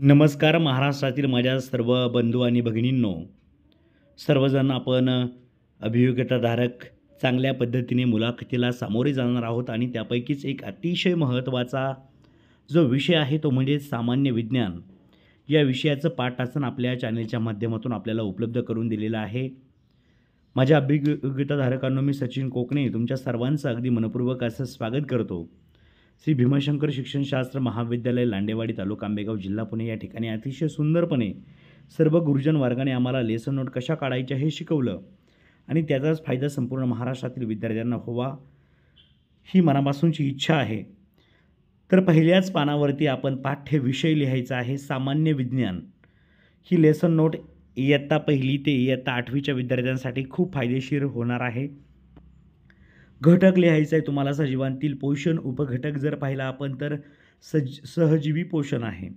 नमस्कार महाराष्ट्रातील माझ्या सर्व बंधू आणि भगिनींनो, सर्वजण आपण अभियोग्यताधारक चांगल्या पद्धतीने मुलाखतीला सामोरे जाणार आहोत आणि त्यापैकीच एक अतिशय महत्त्वाचा जो विषय आहे तो म्हणजे सामान्य विज्ञान. या विषयाचं पाठासन आपल्या चॅनेलच्या माध्यमातून आपल्याला उपलब्ध करून दिलेलं आहे. माझ्या अभियोग्यताधारकांनो, मी सचिन कोकणे तुमच्या सर्वांचं अगदी मनपूर्वक असं स्वागत करतो. श्री भीमाशंकर शिक्षणशास्त्र महाविद्यालय, लांडेवाडी, तालुका आंबेगाव, जिल्हा पुणे या ठिकाणी अतिशय सुंदरपणे सर्व गुरुजन वर्गाने आम्हाला लेसन नोट कशा काढायच्या हे शिकवलं आणि त्याचाच फायदा संपूर्ण महाराष्ट्रातील विद्यार्थ्यांना व्हावा ही मनापासूनची इच्छा आहे. तर पहिल्याच पानावरती आपण पाठ्य विषय लिहायचा आहे, सामान्य विज्ञान. ही लेसन नोट इयत्ता पहिली ते इयत्ता 8वीच्या विद्यार्थ्यांसाठी खूप फायदेशीर होणार आहे. घटक लिहायचा आहे तुम्हाला सजीवांतील. पोषण उपघटक जर पाहिला आपण तर सहजीवी पोषण आहे.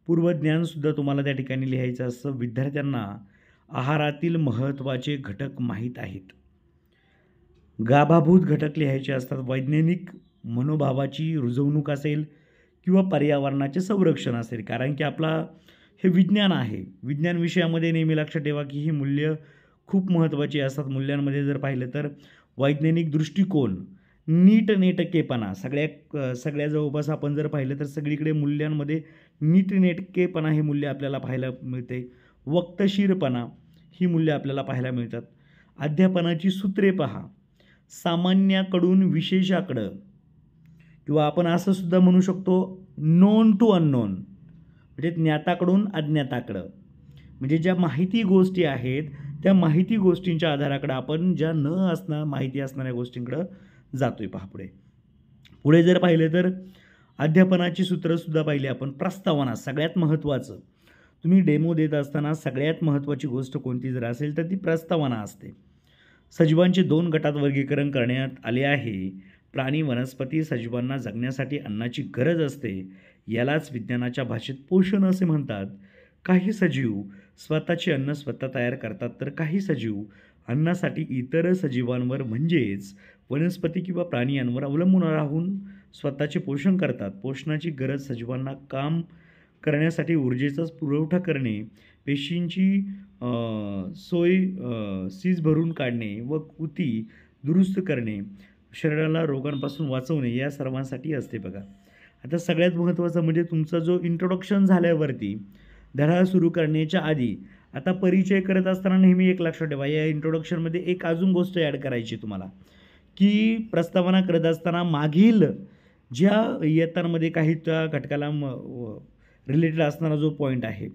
पूर्वज्ञानसुद्धा तुम्हाला त्या ठिकाणी लिहायचं असं. विद्यार्थ्यांना आहारातील महत्त्वाचे घटक माहीत आहेत. गाभाभूत घटक लिहायचे असतात. वैज्ञानिक मनोभावाची रुजवणूक असेल किंवा पर्यावरणाचे संरक्षण असेल, कारण की आपला हे विज्ञान आहे. विज्ञान विषयामध्ये नेहमी लक्षात ठेवा की ही मूल्य खूप महत्त्वाची असतात. मूल्यांमध्ये जर पाहिलं तर वैज्ञानिक दृष्टिकोन, नीटनेटकेपणा, सगळ्या जवळपास आपण जर पाहिलं तर सगळीकडे मूल्यांमध्ये नीटनेटकेपणा हे मूल्य आपल्याला पाहायला मिळते. वक्तशीरपणा ही मूल्य आपल्याला पाहायला मिळतात. अध्यापनाची सूत्रे पहा. सामान्याकडून विशेषाकडं, किंवा आपण असं सुद्धा म्हणू शकतो नोन टू अननोन, म्हणजे ज्ञाताकडून अज्ञाताकडं. म्हणजे ज्या माहिती गोष्टी आहेत त्या माहिती गोष्टींच्या आधाराकडे आपण ज्या माहिती असणाऱ्या गोष्टींकडं जातोय. पहा पुढे जर पाहिलं तर अध्यापनाची सूत्रंसुद्धा पाहिली आपण. प्रस्तावना सगळ्यात महत्त्वाचं. तुम्ही डेमो देत असताना सगळ्यात महत्त्वाची गोष्ट कोणती जर असेल तर ती प्रस्तावना असते. सजीवांचे 2 गटात वर्गीकरण करण्यात आले आहे. प्राणी, वनस्पती. सजीवांना जगण्यासाठी अन्नाची गरज असते. यालाच विज्ञानाच्या भाषेत पोषण असे म्हणतात. काही सजीव स्वतःचे अन्न स्वतः तयार करतात, तर काही सजीव अन्नासाठी इतर सजीवांवर म्हणजेच वनस्पती किंवा प्राणी यांवर अवलंबून राहून स्वतःचे पोषण करतात. पोषणाची गरज सजीवांना काम करण्यासाठी ऊर्जेचा पुरवठा करणे, पेशींची सीज भरून काढणे व कृती दुरुस्त करणे, शरीराला रोगांपासून वाचवणे या सर्वांसाठी असते. बघा, आता सगळ्यात महत्त्वाचं म्हणजे तुमचा जो इंट्रोडक्शन झाल्यावरती धडा सुरू करण्याच्या आधी आता परिचय करत असताना नेहमी एक लक्षात ठेवा, या इंट्रोडक्शनमध्ये एक अजून गोष्ट ॲड करायची तुम्हाला, की प्रस्तावना करत असताना मागील ज्या इयत्तांमध्ये काही त्या घटकाला रिलेटेड असणारा जो पॉईंट आहे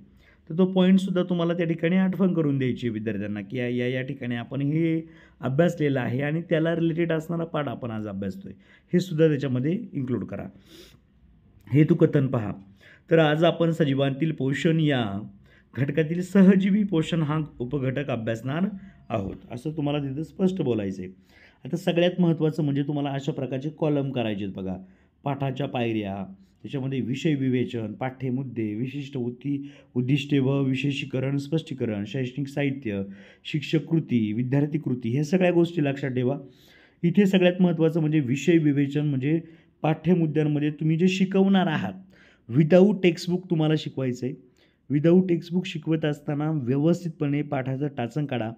तर तो पॉईंटसुद्धा तुम्हाला त्या ठिकाणी आठवण करून द्यायची विद्यार्थ्यांना, की या ठिकाणी आपण हे अभ्यासलेलं आहे आणि त्याला रिलेटेड असणारा पाठ आपण आज अभ्यासतोय, हे सुद्धा त्याच्यामध्ये इन्क्लूड करा. हेतुकथन पहा. तर आज आपण सजीवांतील पोषण या घटकातील सहजीवी पोषण हा उपघटक अभ्यासणार आहोत, असं तुम्हाला तिथं स्पष्ट बोलायचं आहे. आता सगळ्यात महत्त्वाचं म्हणजे तुम्हाला अशा प्रकारचे कॉलम करायचे आहेत. बघा, पाठाच्या पायऱ्या, त्याच्यामध्ये विषय विवेचन, पाठ्यमुद्दे, विशिष्ट उद्दिष्टे व विशेषीकरण, स्पष्टीकरण, शैक्षणिक साहित्य, शिक्षक कृती, विद्यार्थी कृती, हे सगळ्या गोष्टी लक्षात ठेवा. इथे सगळ्यात महत्त्वाचं म्हणजे विषय विवेचन, म्हणजे पाठ्यमुद्द्यांमध्ये तुम्ही जे शिकवणार आहात विदाऊट टेक्स्टबुक तुम्हाला शिकवायचं आहे. विदाऊट टेक्स्टबुक शिकवत असताना व्यवस्थितपणे पाठाचं टाचण काढा.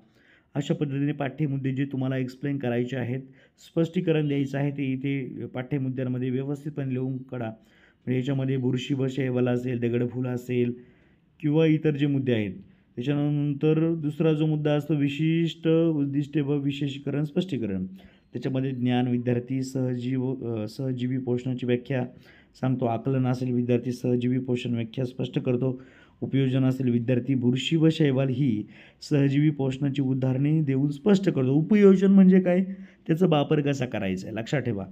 अशा पद्धतीने पाठ्यमुद्दे जे तुम्हाला एक्सप्लेन करायचे आहेत, स्पष्टीकरण द्यायचं आहे, ते इथे पाठ्यमुद्द्यांमध्ये व्यवस्थितपणे लिहून काढा. म्हणजे याच्यामध्ये बुरशी व शैवाल असेल, दगडफूल असेल किंवा इतर जे मुद्दे आहेत. त्याच्यानंतर दुसरा जो मुद्दा असतो विशिष्ट उद्दिष्टे व विशेषीकरण, स्पष्टीकरण. त्याच्यामध्ये ज्ञान, विद्यार्थी, सहजीवी पोषणाची व्याख्या सांगतो. आकलन असेल, विद्यार्थी सहजीवी पोषण व्याख्या स्पष्ट करतो. उपयोजन असेल, विद्यार्थी बुरशी व शैवाल ही सहजीवी पोषणाची उदाहरणे देऊन स्पष्ट करतो. उपयोजन म्हणजे काय, त्याचा वापर कसा करायचा आहे लक्षात ठेवा.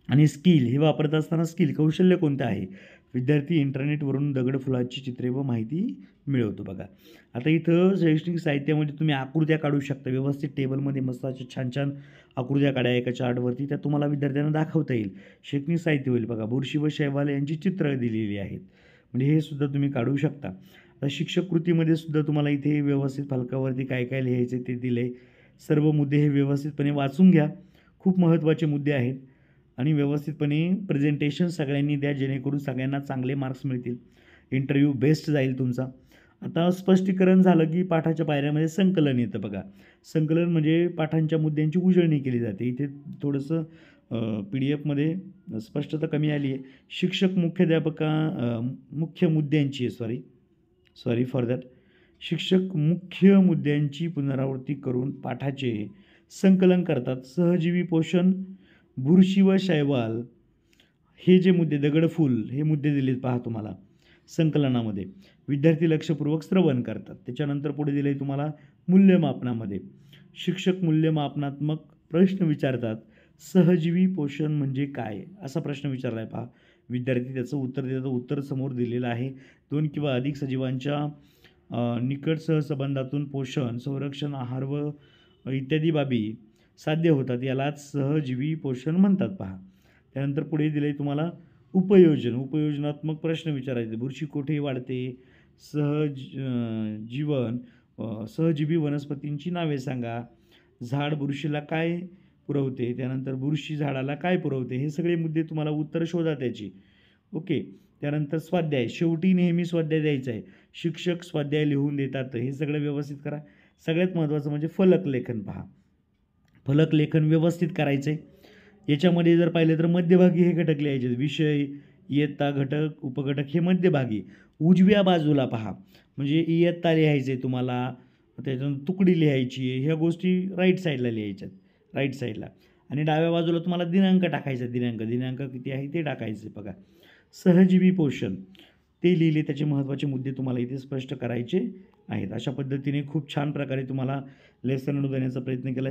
आणि स्किल, हे वापरत असताना स्किल कौशल्य कोणतं आहे. विद्यार्थी इंटरनेटवरून दगडफुलाची चित्रे व माहिती मिळवतो. बघा, आता इथं शैक्षणिक साहित्यामध्ये तुम्ही आकृत्या काढू शकता. व्यवस्थित टेबलमध्ये मस्त अशा छान छान आकृत्या काढा एका चार्टवरती, त्या तुम्हाला विद्यार्थ्यांना दाखवता येईल. शैक्षणिक साहित्य होईल. बघा, बुरशी व शैवाल यांची चित्र दिलेली आहेत, म्हणजे हे सुद्धा तुम्ही काढू शकता. आता शिक्षक कृतीमध्ये सुद्धा तुम्हाला इथे व्यवस्थित फलकावरती काय काय लिहायचे ते दिले. सर्व मुद्दे हे व्यवस्थितपणे वाचून घ्या. खूप महत्त्वाचे मुद्दे आहेत आणि व्यवस्थितपणे प्रेझेंटेशन सगळ्यांनी द्या, जेणेकरून सगळ्यांना चांगले मार्क्स मिळतील. इंटरव्ह्यू बेस्ट जाईल तुमचा. आता स्पष्टीकरण झालं की पाठाच्या पायऱ्यामध्ये संकलन येतं बघा. संकलन म्हणजे पाठांच्या मुद्द्यांची उजळणी केली जाते. इथे थोडंसं PDF मध्ये स्पष्टता कमी आली आहे. शिक्षक मुख्य मुद्द्यांची आहे सॉरी फॉर दॅट. शिक्षक मुख्य मुद्द्यांची पुनरावृत्ती करून पाठाचे संकलन करतात. सहजीवी पोषण, बुरशी व शैवाल हे जे मुद्दे, दगडफूल हे मुद्दे दिलेत पहा तुम्हाला संकलनामध्ये. विद्यार्थी लक्षपूर्वक श्रवण करतात. त्याच्यानंतर पुढे दिले तुम्हाला मूल्यमापनामध्ये. शिक्षक मूल्यमापनात्मक प्रश्न विचारतात. सहजीवी पोषण म्हणजे काय असा प्रश्न विचारला आहे पहा. विद्यार्थी त्याचं उत्तर देतात. उत्तर समोर दिलेलं आहे. 2 किंवा अधिक सजीवांच्या निकट सहसंबंधातून पोषण, संरक्षण, आहार व इत्यादी बाबी साध्य होतात. यालाच सहजीवी पोषण म्हणतात पहा. त्यानंतर पुढे दिले तुम्हाला उपयोजनात्मक प्रश्न विचारायचे. बुरशी कोठे वाढते, सहजीवी वनस्पतींची नावे सांगा, झाड बुरशीला काय पुरवते, त्यानंतर बुरशी झाडाला काय पुरवते, हे सगळे मुद्दे तुम्हाला उत्तर शोधा त्याची. ओके. त्यानंतर स्वाध्याय, शेवटी नेहमी स्वाध्याय द्यायचा आहे. शिक्षक स्वाध्याय लिहून देतात, हे सगळं व्यवस्थित करा. सगळ्यात महत्त्वाचं म्हणजे फलकलेखन पहा. फलकलेखन व्यवस्थित करायचं आहे. याच्यामध्ये जर पाहिलं तर मध्यभागी हे घटक लिहायचे. विषय, इयत्ता, घटक, उपघटक हे मध्यभागी. उजव्या बाजूला पहा, म्हणजे इयत्ता लिहायचे तुम्हाला, त्याच्यानंतर तुकडी लिहायची आहे. ह्या गोष्टी राईट साईडला लिहायच्यात, राईट साईडला. आणि डाव्या बाजूला तुम्हाला दिनांक टाकायचा. दिनांक किती आहे ते टाकायचे बघा. सहजीवी पोषण ते लिहिले. त्याचे महत्त्वाचे मुद्दे तुम्हाला इथे स्पष्ट करायचे आहेत. अशा पद्धतीने खूप छान प्रकारे तुम्हाला लेसन देण्याचा प्रयत्न केला.